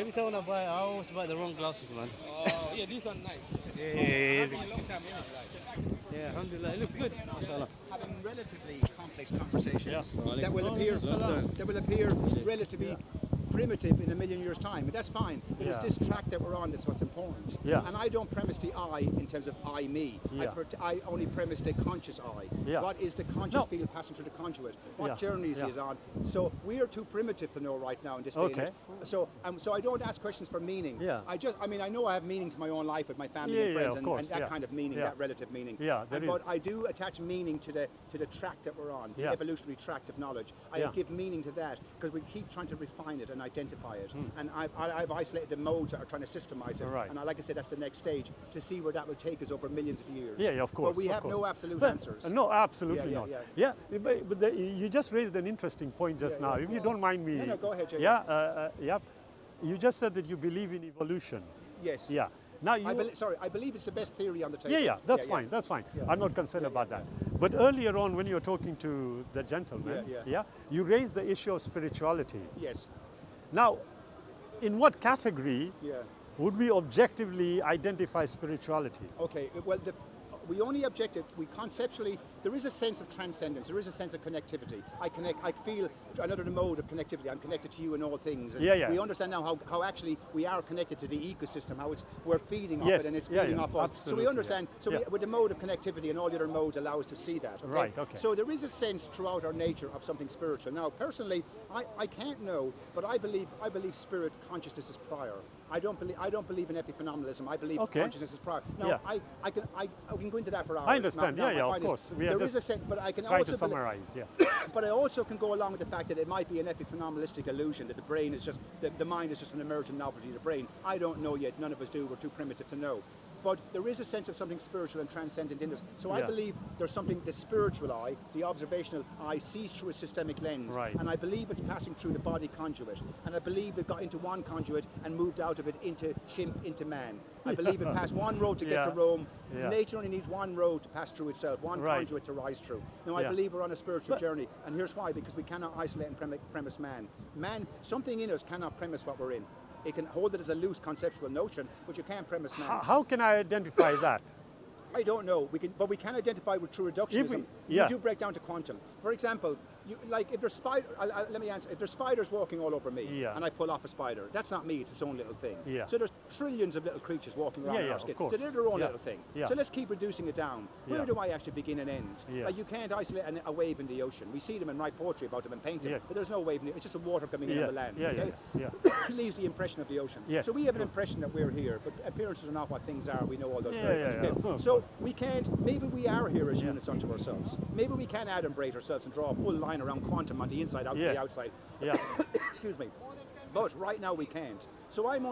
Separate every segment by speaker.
Speaker 1: Every time when I buy, I always buy the wrong glasses, man.
Speaker 2: Oh, yeah, these are nice.
Speaker 1: Yeah,
Speaker 2: I
Speaker 1: yeah,
Speaker 2: have been a long time anyway.
Speaker 1: yeah. Alhamdulillah, it looks good. MashaAllah.
Speaker 3: Having relatively complex conversations
Speaker 1: Yeah.
Speaker 3: that will
Speaker 1: Oh,
Speaker 3: appear
Speaker 1: long time.
Speaker 3: relatively primitive in a million years' time, but that's fine. But it's
Speaker 1: Yeah.
Speaker 3: this track that we're on that's what's important.
Speaker 1: Yeah.
Speaker 3: And I don't premise the I in terms of I me.
Speaker 1: Yeah.
Speaker 3: I only premise the conscious I.
Speaker 1: Yeah.
Speaker 3: What is the conscious
Speaker 1: No.
Speaker 3: field passing through the conduit? What
Speaker 1: Yeah.
Speaker 3: journey is
Speaker 1: Yeah.
Speaker 3: it on? So we are too primitive to know right now in this day and
Speaker 1: Okay.
Speaker 3: age. So I don't ask questions for meaning.
Speaker 1: Yeah.
Speaker 3: I know I have meaning to my own life with my family
Speaker 1: Yeah,
Speaker 3: and
Speaker 1: yeah,
Speaker 3: friends
Speaker 1: of course,
Speaker 3: and that
Speaker 1: yeah.
Speaker 3: kind of meaning,
Speaker 1: Yeah.
Speaker 3: that relative meaning.
Speaker 1: Yeah, there
Speaker 3: But
Speaker 1: is.
Speaker 3: I do attach meaning to the track that we're on, the
Speaker 1: Yeah.
Speaker 3: evolutionary tract of knowledge. I
Speaker 1: Yeah.
Speaker 3: give meaning to that because we keep trying to refine it and identify it. And I've isolated the modes that are trying to systemize it.
Speaker 1: Right.
Speaker 3: And like I said, that's the next stage to see where that will take us over millions of years.
Speaker 1: Yeah, of course.
Speaker 3: But we
Speaker 1: of
Speaker 3: have
Speaker 1: course.
Speaker 3: no absolute
Speaker 1: But-
Speaker 3: answers.
Speaker 1: No, absolutely
Speaker 3: Yeah,
Speaker 1: not.
Speaker 3: yeah,
Speaker 1: But you just raised an interesting point just
Speaker 3: Yeah,
Speaker 1: now.
Speaker 3: yeah.
Speaker 1: If you don't mind me.
Speaker 3: No, go ahead, Jay.
Speaker 1: Yeah. You just said that you believe in evolution.
Speaker 3: Yes.
Speaker 1: Yeah. Now you.
Speaker 3: I believe it's the best theory on the table.
Speaker 1: Yeah, that's fine. That's fine.
Speaker 3: Yeah.
Speaker 1: I'm not concerned about that. But earlier on, when you were talking to the gentleman,
Speaker 3: Yeah.
Speaker 1: you raised the issue of spirituality.
Speaker 3: Yes.
Speaker 1: Now, in what category
Speaker 3: Yeah.
Speaker 1: would we objectively identify spirituality?
Speaker 3: Okay, well, we only objected, we conceptually, there is a sense of transcendence, there is a sense of connectivity. I feel another mode of connectivity. I'm connected to you in all things. And
Speaker 1: Yeah.
Speaker 3: we understand now how actually we are connected to the ecosystem, how we're feeding off
Speaker 1: Yes,
Speaker 3: it and it's
Speaker 1: yeah,
Speaker 3: feeding
Speaker 1: yeah,
Speaker 3: off us. So
Speaker 1: absolutely,
Speaker 3: we understand,
Speaker 1: yeah.
Speaker 3: with the mode of connectivity and all the other modes allow us to see that. Okay?
Speaker 1: Right, okay.
Speaker 3: So there is a sense throughout our nature of something spiritual. Now, personally, I can't know, but I believe spirit consciousness is prior. I don't believe in epiphenomenalism. I believe
Speaker 1: Okay.
Speaker 3: consciousness is prior. Now,
Speaker 1: Yeah.
Speaker 3: we can go into that for hours.
Speaker 1: I understand.
Speaker 3: Now,
Speaker 1: Yeah,
Speaker 3: my
Speaker 1: of
Speaker 3: point is,
Speaker 1: course. We are
Speaker 3: there is
Speaker 1: just
Speaker 3: a sense, but I can
Speaker 1: trying
Speaker 3: also
Speaker 1: to summarize. Yeah.
Speaker 3: but I also can go along with the fact that it might be an epiphenomenalistic illusion that the brain is just the mind is just an emergent novelty of the brain. I don't know yet. None of us do. We're too primitive to know. But there is a sense of something spiritual and transcendent in this. So I
Speaker 1: Yeah.
Speaker 3: believe there's something, the spiritual eye, the observational eye, sees through a systemic lens.
Speaker 1: Right.
Speaker 3: And I believe it's passing through the body conduit. And I believe it got into one conduit and moved out of it into chimp, into man. I believe it passed one road to get to
Speaker 1: Yeah.
Speaker 3: Rome.
Speaker 1: Yeah.
Speaker 3: Nature only needs one road to pass through itself, one
Speaker 1: Right.
Speaker 3: conduit to rise through. Now, I
Speaker 1: Yeah.
Speaker 3: believe we're on a spiritual
Speaker 1: But-
Speaker 3: journey. And here's why, because we cannot isolate and premise man. Man, something in us cannot premise what we're in. It can hold it as a loose conceptual notion, but you can't premise man.
Speaker 1: How can I identify that?
Speaker 3: I don't know. But we can identify with true reductionism.
Speaker 1: yeah.
Speaker 3: You do break down to quantum. For example, if there's let me answer. If there's spiders walking all over me,
Speaker 1: Yeah.
Speaker 3: and I pull off a spider, that's not me. It's its own little thing.
Speaker 1: Yeah.
Speaker 3: So there's trillions of little creatures walking around
Speaker 1: Yeah,
Speaker 3: in
Speaker 1: yeah,
Speaker 3: our
Speaker 1: of
Speaker 3: skin.
Speaker 1: course.
Speaker 3: So they're their own
Speaker 1: Yeah.
Speaker 3: little thing.
Speaker 1: Yeah.
Speaker 3: So let's keep reducing it down. Where
Speaker 1: Yeah.
Speaker 3: do I actually begin and end?
Speaker 1: Yeah.
Speaker 3: You can't isolate a wave in the ocean. We see them and write poetry about them and paint them,
Speaker 1: Yes.
Speaker 3: but there's no wave in it. It's just a water coming in
Speaker 1: Yeah.
Speaker 3: on the land.
Speaker 1: Yeah,
Speaker 3: okay?
Speaker 1: yeah.
Speaker 3: It leaves the impression of the ocean.
Speaker 1: Yes.
Speaker 3: So we have an impression that we're here, but appearances are not what things are. We know all those
Speaker 1: Yeah,
Speaker 3: variables.
Speaker 1: yeah, yeah.
Speaker 3: Okay? So we can't, maybe we are here as units unto ourselves. Maybe we can adumbrate ourselves and draw a full line around quantum on the inside, out to
Speaker 1: Yeah.
Speaker 3: the outside.
Speaker 1: Yeah.
Speaker 3: Excuse me. But right now we can't. So I'm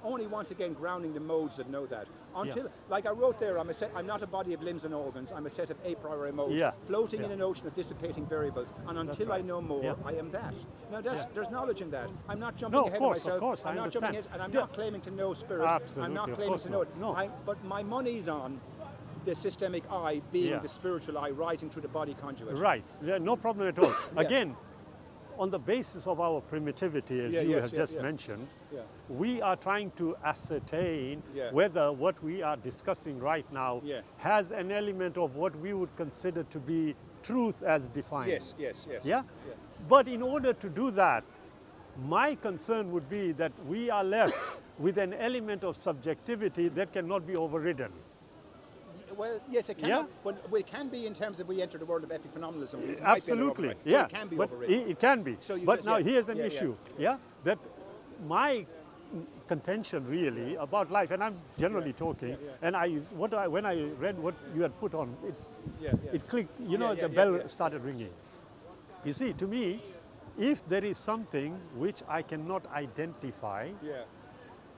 Speaker 3: only once again grounding the modes that know that. Until, like I wrote there, I'm not a body of limbs and organs. I'm a set of a priori modes,
Speaker 1: Yeah.
Speaker 3: floating in
Speaker 1: Yeah.
Speaker 3: an ocean of dissipating variables. And until I
Speaker 1: right.
Speaker 3: know more,
Speaker 1: Yeah.
Speaker 3: I am that. Now there's knowledge in that. I'm not jumping
Speaker 1: No, of
Speaker 3: ahead
Speaker 1: course,
Speaker 3: of myself.
Speaker 1: of course, I
Speaker 3: I'm not jumping
Speaker 1: understand.
Speaker 3: ahead, and I'm
Speaker 1: Yeah.
Speaker 3: not claiming to know spirit.
Speaker 1: Absolutely,
Speaker 3: I'm not
Speaker 1: of
Speaker 3: claiming
Speaker 1: course
Speaker 3: to know it.
Speaker 1: not. No.
Speaker 3: But my money's on the systemic eye being
Speaker 1: Yeah.
Speaker 3: the spiritual eye rising through the body conduit.
Speaker 1: Right. Yeah, no problem at all. Again, on the basis of our primitivity, as you have just mentioned,
Speaker 3: Yeah.
Speaker 1: we are trying to ascertain
Speaker 3: Yeah.
Speaker 1: whether what we are discussing right now
Speaker 3: Yeah.
Speaker 1: has an element of what we would consider to be truth as defined.
Speaker 3: Yes.
Speaker 1: Yeah?
Speaker 3: Yeah.
Speaker 1: But in order to do that, my concern would be that we are left with an element of subjectivity that cannot be overridden.
Speaker 3: Well, yes, it can.
Speaker 1: Yeah.
Speaker 3: Well, it can be in terms of we enter the world of epiphenomenalism. It might be able to
Speaker 1: Absolutely,
Speaker 3: override. So
Speaker 1: yeah.
Speaker 3: it can be
Speaker 1: but
Speaker 3: overridden.
Speaker 1: it can be.
Speaker 3: So you
Speaker 1: but
Speaker 3: just-
Speaker 1: now
Speaker 3: yeah,
Speaker 1: here's an
Speaker 3: yeah, yeah.
Speaker 1: issue, that my contention really about life, and I'm generally talking, and when I read what you had put on, it clicked. The bell started ringing. You see, to me, if there is something which I cannot identify,
Speaker 3: Yeah.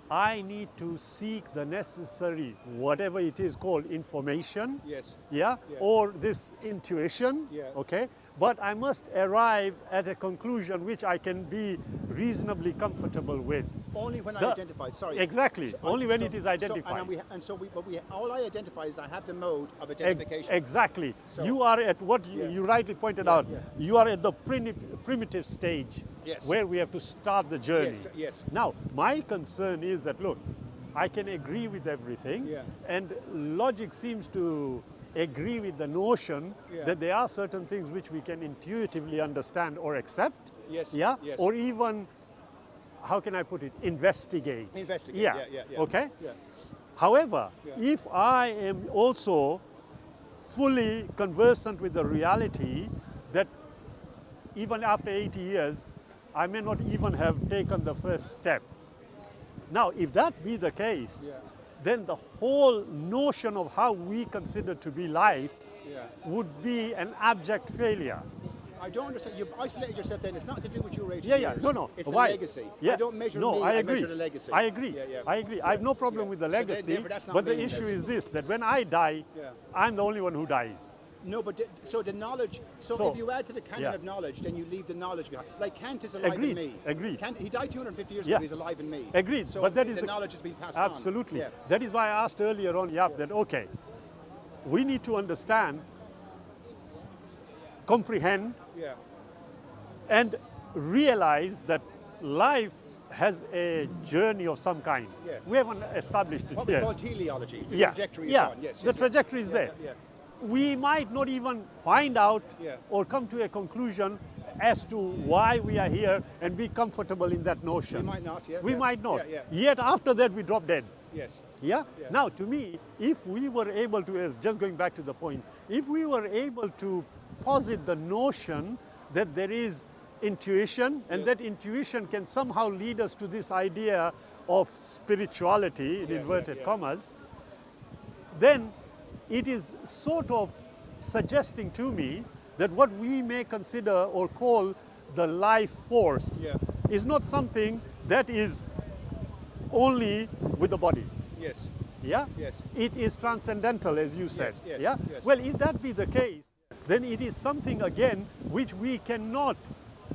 Speaker 1: I need to seek the necessary, whatever it is called, information.
Speaker 3: Yes.
Speaker 1: Yeah?
Speaker 3: Yeah.
Speaker 1: Or this intuition.
Speaker 3: Yeah.
Speaker 1: Okay. but I must arrive at a conclusion which I can be reasonably comfortable with.
Speaker 3: Only when I
Speaker 1: The-
Speaker 3: identify. Sorry.
Speaker 1: Exactly. Only when it is identified.
Speaker 3: All I identify is I have the mode of identification.
Speaker 1: Exactly.
Speaker 3: So-
Speaker 1: You are at what you rightly pointed out.
Speaker 3: yeah.
Speaker 1: You are at the primitive stage
Speaker 3: Yes.
Speaker 1: where we have to start the journey.
Speaker 3: Yes.
Speaker 1: Now, my concern is that, look, I can agree with everything,
Speaker 3: Yeah.
Speaker 1: and logic seems to agree with the notion
Speaker 3: Yeah.
Speaker 1: that there are certain things which we can intuitively understand or accept.
Speaker 3: Yes,
Speaker 1: Yeah.
Speaker 3: yes.
Speaker 1: Or even, how can I put it, investigate.
Speaker 3: Investigate.
Speaker 1: Yeah.
Speaker 3: Yeah.
Speaker 1: Okay.
Speaker 3: Yeah.
Speaker 1: However,
Speaker 3: Yeah.
Speaker 1: if I am also fully conversant with the reality that even after 80 years, I may not even have taken the first step. Now, if that be the case,
Speaker 3: Yeah.
Speaker 1: then the whole notion of how we consider to be life
Speaker 3: Yeah.
Speaker 1: would be an abject failure.
Speaker 3: I don't understand. You've isolated yourself then. It's not to do with your age.
Speaker 1: Yeah, yeah, no.
Speaker 3: It's
Speaker 1: Why?
Speaker 3: a legacy.
Speaker 1: Yeah.
Speaker 3: I don't measure
Speaker 1: no,
Speaker 3: me,
Speaker 1: I agree.
Speaker 3: measure the legacy.
Speaker 1: I agree.
Speaker 3: Yeah.
Speaker 1: I agree. I have no problem
Speaker 3: Yeah.
Speaker 1: with the
Speaker 3: So
Speaker 1: legacy,
Speaker 3: therefore that's not
Speaker 1: but the
Speaker 3: meaningless.
Speaker 1: issue is this, that when I die,
Speaker 3: Yeah.
Speaker 1: I'm the only one who dies.
Speaker 3: No, but so the knowledge. So,
Speaker 1: So,
Speaker 3: if you add to the canon
Speaker 1: yeah.
Speaker 3: of knowledge, then you leave the knowledge behind. Like Kant is alive
Speaker 1: Agreed,
Speaker 3: in me.
Speaker 1: agreed.
Speaker 3: Kant, he died 250 years
Speaker 1: Yeah.
Speaker 3: ago. He's alive in me.
Speaker 1: Agreed,
Speaker 3: So
Speaker 1: but that is
Speaker 3: the
Speaker 1: the-
Speaker 3: knowledge has been passed on.
Speaker 1: Absolutely.
Speaker 3: Yeah.
Speaker 1: That is why I asked earlier on, Yap, that okay, we need to understand, comprehend,
Speaker 3: Yeah.
Speaker 1: and realize that life has a journey of some kind.
Speaker 3: Yeah.
Speaker 1: We haven't established it
Speaker 3: What we
Speaker 1: yet.
Speaker 3: call teleology. The
Speaker 1: Yeah,
Speaker 3: trajectory is
Speaker 1: yeah.
Speaker 3: on. Yes.
Speaker 1: The
Speaker 3: yes,
Speaker 1: trajectory is
Speaker 3: yeah,
Speaker 1: there.
Speaker 3: Yeah.
Speaker 1: We might not even find out
Speaker 3: Yeah.
Speaker 1: or come to a conclusion as to why we are here and be comfortable in that notion.
Speaker 3: We might not. Yeah.
Speaker 1: We
Speaker 3: yeah.
Speaker 1: might not.
Speaker 3: Yeah.
Speaker 1: Yet after that we drop dead.
Speaker 3: Yes.
Speaker 1: Yeah?
Speaker 3: Yeah.
Speaker 1: Now, to me, if we were able to, as just going back to the point, if we were able to posit the notion that there is intuition and
Speaker 3: Yes.
Speaker 1: that intuition can somehow lead us to this idea of spirituality, in
Speaker 3: Yeah,
Speaker 1: inverted
Speaker 3: yeah.
Speaker 1: commas, then it is sort of suggesting to me that what we may consider or call the life force
Speaker 3: Yeah.
Speaker 1: is not something that is only with the body.
Speaker 3: Yes.
Speaker 1: Yeah?
Speaker 3: Yes.
Speaker 1: It is transcendental, as you said.
Speaker 3: yes,
Speaker 1: yeah?
Speaker 3: yes.
Speaker 1: Well, if that be the case, then it is something, again, which we cannot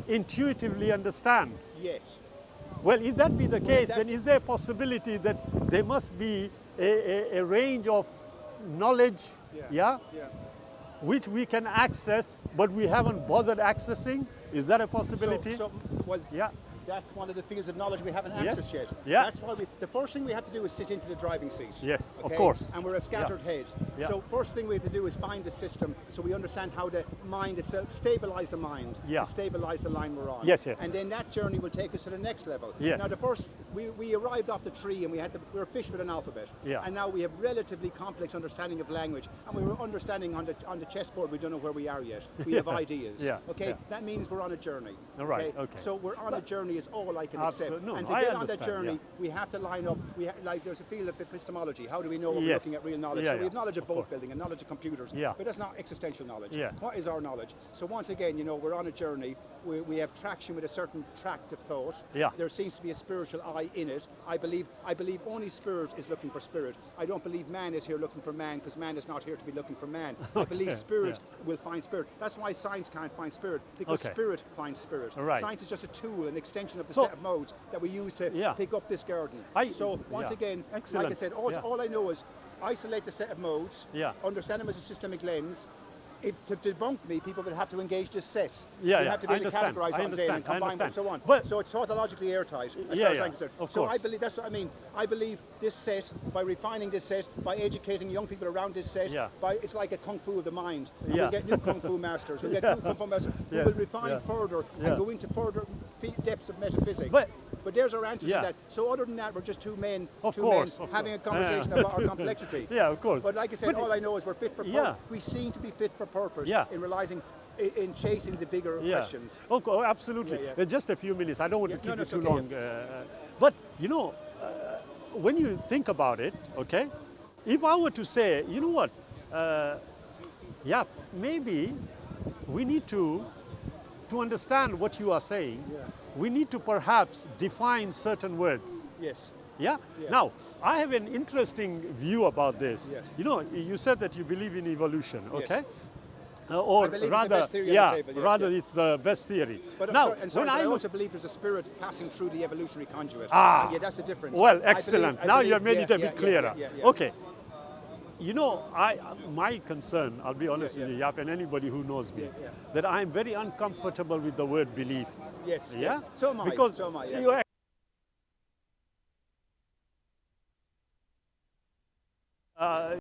Speaker 1: intuitively understand.
Speaker 3: Yes.
Speaker 1: Well, if that be the case,
Speaker 3: that's
Speaker 1: then is there a possibility that there must be a range of knowledge, yeah,
Speaker 3: Yeah.
Speaker 1: which we can access, but we haven't bothered accessing? Is that a possibility?
Speaker 3: Well,
Speaker 1: Yeah.
Speaker 3: that's one of the fields of knowledge we haven't
Speaker 1: Yes.
Speaker 3: accessed yet.
Speaker 1: Yeah.
Speaker 3: That's why the first thing we have to do is sit into the driving seat.
Speaker 1: Yes, of
Speaker 3: okay?
Speaker 1: course.
Speaker 3: And we're a scattered head.
Speaker 1: Yeah.
Speaker 3: So first thing we have to do is find a system so we understand how the mind itself, stabilize the mind
Speaker 1: Yeah.
Speaker 3: to stabilize the line we're on.
Speaker 1: Yes, yes.
Speaker 3: And then that journey will take us to the next level.
Speaker 1: Yes.
Speaker 3: Now the first, we arrived off the tree and we were a fish with an alphabet.
Speaker 1: Yeah.
Speaker 3: And now we have relatively complex understanding of language. And we were understanding on the chessboard, we don't know where we are yet. We have ideas.
Speaker 1: Yeah,
Speaker 3: Okay,
Speaker 1: yeah.
Speaker 3: that means we're on a journey.
Speaker 1: All right, okay.
Speaker 3: So we're on a journey is all I can accept.
Speaker 1: No,
Speaker 3: And to
Speaker 1: I
Speaker 3: get on that
Speaker 1: understand,
Speaker 3: journey,
Speaker 1: yeah.
Speaker 3: we have to line up. Like there's a field of epistemology. How do we know when we're
Speaker 1: Yes.
Speaker 3: looking at real knowledge?
Speaker 1: Yeah,
Speaker 3: So we have
Speaker 1: yeah,
Speaker 3: knowledge of
Speaker 1: of
Speaker 3: boat
Speaker 1: course.
Speaker 3: building and knowledge of computers.
Speaker 1: Yeah.
Speaker 3: But that's not existential knowledge.
Speaker 1: Yeah.
Speaker 3: What is our knowledge? So once again, we're on a journey. We have traction with a certain tract of thought.
Speaker 1: Yeah.
Speaker 3: There seems to be a spiritual eye in it. I believe only spirit is looking for spirit. I don't believe man is here looking for man because man is not here to be looking for man. I believe spirit will find spirit. That's why science can't find spirit because
Speaker 1: Okay.
Speaker 3: spirit finds spirit.
Speaker 1: All right.
Speaker 3: Science is just a tool, an extension of the
Speaker 1: So-
Speaker 3: set of modes that we use to
Speaker 1: Yeah.
Speaker 3: pick up this garden. So once
Speaker 1: yeah.
Speaker 3: again,
Speaker 1: Excellent.
Speaker 3: like I said,
Speaker 1: Yeah.
Speaker 3: all I know is isolate the set of modes,
Speaker 1: Yeah.
Speaker 3: understand them as a systemic lens. If to debunk me, people would have to engage this set.
Speaker 1: Yeah,
Speaker 3: we
Speaker 1: yeah,
Speaker 3: have to
Speaker 1: I
Speaker 3: really
Speaker 1: understand,
Speaker 3: categorize
Speaker 1: I
Speaker 3: what I'm saying and
Speaker 1: understand, I
Speaker 3: combine them and
Speaker 1: understand.
Speaker 3: so on.
Speaker 1: But-
Speaker 3: So it's tautologically airtight, as
Speaker 1: Yeah,
Speaker 3: far as
Speaker 1: yeah,
Speaker 3: I'm concerned.
Speaker 1: of
Speaker 3: So I
Speaker 1: course.
Speaker 3: believe that's what I mean. I believe this set, by refining this set, by educating young people around this set,
Speaker 1: Yeah.
Speaker 3: it's like a kung fu of the mind. And
Speaker 1: Yeah.
Speaker 3: we get new kung fu masters. We get new kung fu masters who
Speaker 1: Yes,
Speaker 3: will refine
Speaker 1: yeah.
Speaker 3: further
Speaker 1: Yeah.
Speaker 3: and go into further depths of metaphysics. But there's our answer
Speaker 1: Yeah.
Speaker 3: to that. So other than that, we're just two men
Speaker 1: Of
Speaker 3: having a
Speaker 1: course.
Speaker 3: conversation
Speaker 1: Yeah.
Speaker 3: about our complexity.
Speaker 1: Yeah, of course.
Speaker 3: But like I said,
Speaker 1: But
Speaker 3: all I know is we're fit for purpose.
Speaker 1: Yeah.
Speaker 3: We seem to be fit for purpose
Speaker 1: Yeah.
Speaker 3: in realizing, in chasing the bigger
Speaker 1: Yeah.
Speaker 3: questions.
Speaker 1: Okay, absolutely.
Speaker 3: Yeah, yeah.
Speaker 1: Just a few minutes. I don't want
Speaker 3: Yeah,
Speaker 1: to keep
Speaker 3: no,
Speaker 1: you
Speaker 3: it's
Speaker 1: too
Speaker 3: okay,
Speaker 1: long. But when you think about it, okay, if I were to say, you know what, maybe we need to understand what you are saying, we need to perhaps define certain words.
Speaker 3: Yes.
Speaker 1: Yeah?
Speaker 3: Yeah.
Speaker 1: Now, I have an interesting view about this.
Speaker 3: Yes.
Speaker 1: You know, you said that you believe in evolution,
Speaker 3: Yes.
Speaker 1: okay? or
Speaker 3: I believe it's the
Speaker 1: rather,
Speaker 3: best theory on the
Speaker 1: yeah,
Speaker 3: table, yes,
Speaker 1: rather
Speaker 3: yeah.
Speaker 1: it's the best theory.
Speaker 3: But
Speaker 1: Now,
Speaker 3: but I
Speaker 1: look-
Speaker 3: also believe there's a spirit passing through the evolutionary conduit.
Speaker 1: Ah.
Speaker 3: And yeah, that's the difference.
Speaker 1: Well,
Speaker 3: I
Speaker 1: excellent.
Speaker 3: believe-
Speaker 1: Now
Speaker 3: believe-
Speaker 1: you have made it a
Speaker 3: yeah,
Speaker 1: bit clearer.
Speaker 3: yeah.
Speaker 1: Okay. You know, my concern, I'll be honest
Speaker 3: Yeah,
Speaker 1: with you, Yap, and anybody who knows me,
Speaker 3: Yeah.
Speaker 1: that I'm very uncomfortable with the word belief.
Speaker 3: Yes,
Speaker 1: Yeah?
Speaker 3: yes. So am I.
Speaker 1: Because
Speaker 3: So am I, yeah.
Speaker 1: you